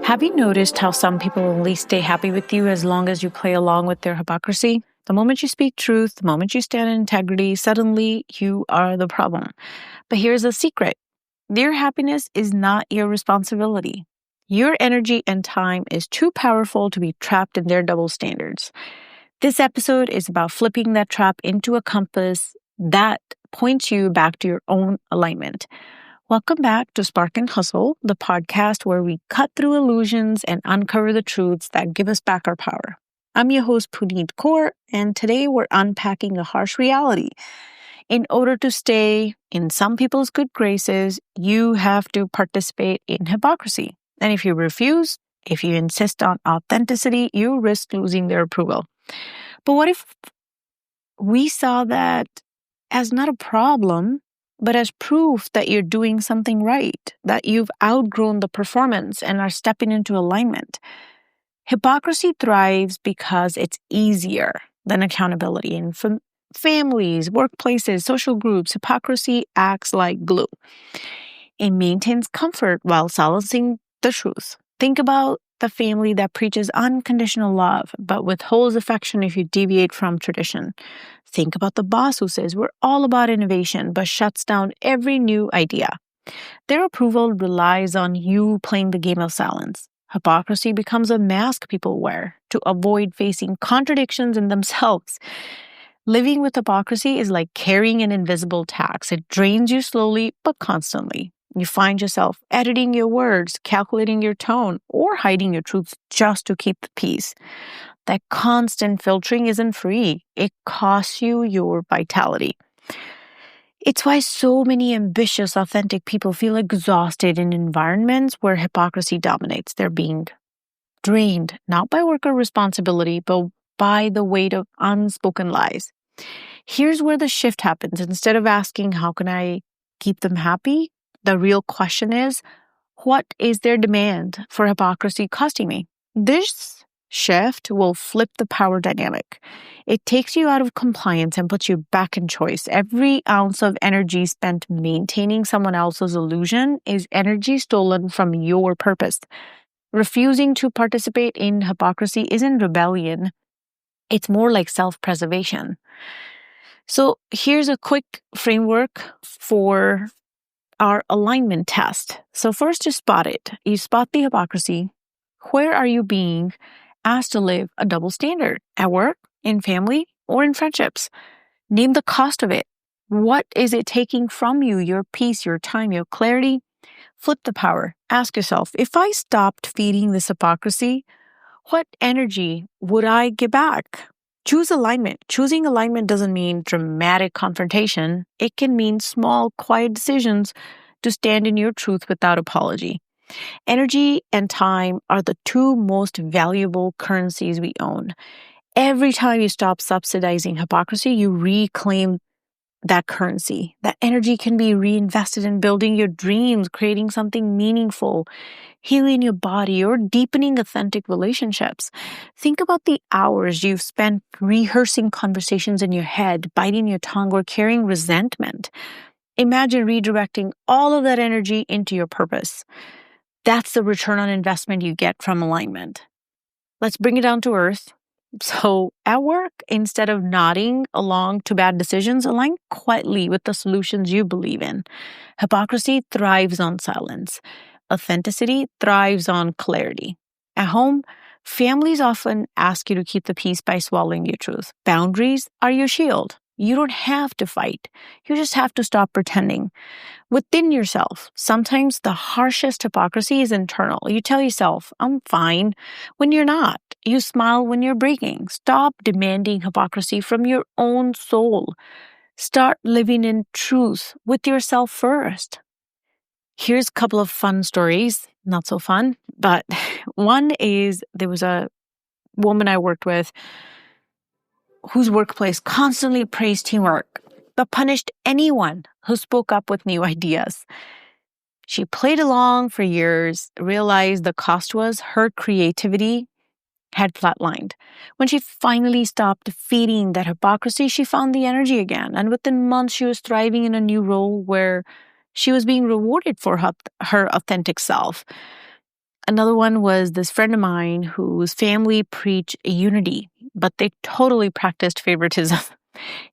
Have you noticed how some people only stay happy with you as long as you play along with their hypocrisy? The moment you speak truth, the moment you stand in integrity, suddenly you are the problem. But here's a secret. Their happiness is not your responsibility. Your energy and time is too powerful to be trapped in their double standards. This episode is about flipping that trap into a compass that points you back to your own alignment. Welcome back to Spark and Hustle, the podcast where we cut through illusions and uncover the truths that give us back our power. I'm your host, Puneet Kaur, and today we're unpacking a harsh reality. In order to stay in some people's good graces, you have to participate in hypocrisy. And if you refuse, if you insist on authenticity, you risk losing their approval. But what if we saw that as not a problem, but as proof that you're doing something right, that you've outgrown the performance and are stepping into alignment? Hypocrisy thrives because it's easier than accountability. In families, workplaces, social groups, hypocrisy acts like glue. It maintains comfort while silencing the truth. Think about the family that preaches unconditional love, but withholds affection if you deviate from tradition. Think about the boss who says we're all about innovation, but shuts down every new idea. Their approval relies on you playing the game of silence. Hypocrisy becomes a mask people wear to avoid facing contradictions in themselves. Living with hypocrisy is like carrying an invisible tax. It drains you slowly, but constantly. You find yourself editing your words, calculating your tone, or hiding your truth just to keep the peace. That constant filtering isn't free. It costs you your vitality. It's why so many ambitious, authentic people feel exhausted in environments where hypocrisy dominates. They're being drained, not by worker responsibility, but by the weight of unspoken lies. Here's where the shift happens. Instead of asking, how can I keep them happy? The real question is, what is their demand for hypocrisy costing me? This shift will flip the power dynamic. It takes you out of compliance and puts you back in choice. Every ounce of energy spent maintaining someone else's illusion is energy stolen from your purpose. Refusing to participate in hypocrisy isn't rebellion. It's more like self-preservation. So here's a quick framework for our alignment test. So first you spot it. You spot the hypocrisy. Where are you being asked to live a double standard? At work, in family, or in friendships? Name the cost of it. What is it taking from you? Your peace, your time, your clarity? Flip the power. Ask yourself, if I stopped feeding this hypocrisy, what energy would I get back? Choose alignment. Choosing alignment doesn't mean dramatic confrontation. It can mean small, quiet decisions to stand in your truth without apology. Energy and time are the two most valuable currencies we own. Every time you stop subsidizing hypocrisy, you reclaim that currency. That energy can be reinvested in building your dreams, creating something meaningful, healing your body, or deepening authentic relationships. Think about the hours you've spent rehearsing conversations in your head, biting your tongue, or carrying resentment. Imagine redirecting all of that energy into your purpose. That's the return on investment you get from alignment. Let's bring it down to earth. So at work, instead of nodding along to bad decisions, align quietly with the solutions you believe in. Hypocrisy thrives on silence. Authenticity thrives on clarity. At home, families often ask you to keep the peace by swallowing your truth. Boundaries are your shield. You don't have to fight. You just have to stop pretending. Within yourself, sometimes the harshest hypocrisy is internal. You tell yourself, I'm fine, when you're not. You smile when you're breaking. Stop demanding hypocrisy from your own soul. Start living in truth with yourself first. Here's a couple of fun stories. Not so fun, but one is there was a woman I worked with whose workplace constantly praised teamwork, but punished anyone who spoke up with new ideas. She played along for years, realized the cost was her creativity had flatlined. When she finally stopped feeding that hypocrisy, she found the energy again. And within months, she was thriving in a new role where she was being rewarded for her authentic self. Another one was this friend of mine whose family preached unity, but they totally practiced favoritism.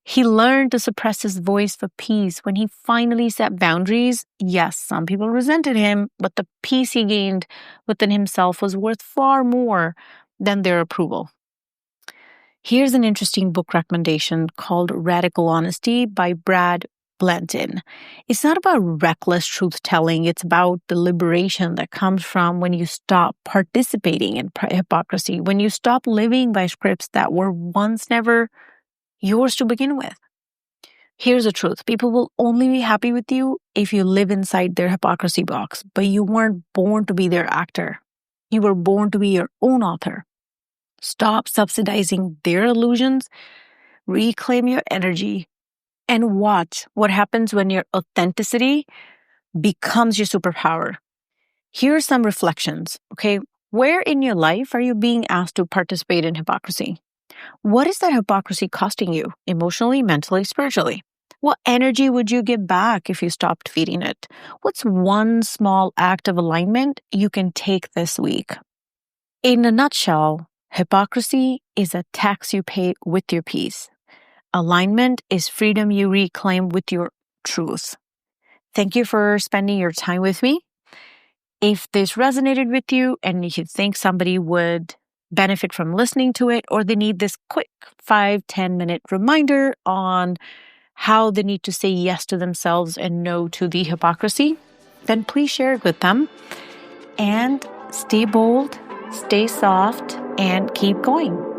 He learned to suppress his voice for peace. When he finally set boundaries, yes, some people resented him, but the peace he gained within himself was worth far more than their approval. Here's an interesting book recommendation called Radical Honesty by Brad Blanton. It's not about reckless truth-telling. It's about the liberation that comes from when you stop participating in hypocrisy, when you stop living by scripts that were once never yours to begin with. Here's the truth. People will only be happy with you if you live inside their hypocrisy box, but you weren't born to be their actor. You were born to be your own author. Stop subsidizing their illusions, reclaim your energy, and watch what happens when your authenticity becomes your superpower. Here are some reflections, okay? Where in your life are you being asked to participate in hypocrisy? What is that hypocrisy costing you emotionally, mentally, spiritually? What energy would you give back if you stopped feeding it? What's one small act of alignment you can take this week? In a nutshell, hypocrisy is a tax you pay with your peace. Alignment is freedom you reclaim with your truth. Thank you for spending your time with me. If this resonated with you and you think somebody would benefit from listening to it, or they need this quick 5-10 minute reminder on how they need to say yes to themselves and no to the hypocrisy, then please share it with them. And stay bold, stay soft, and keep going.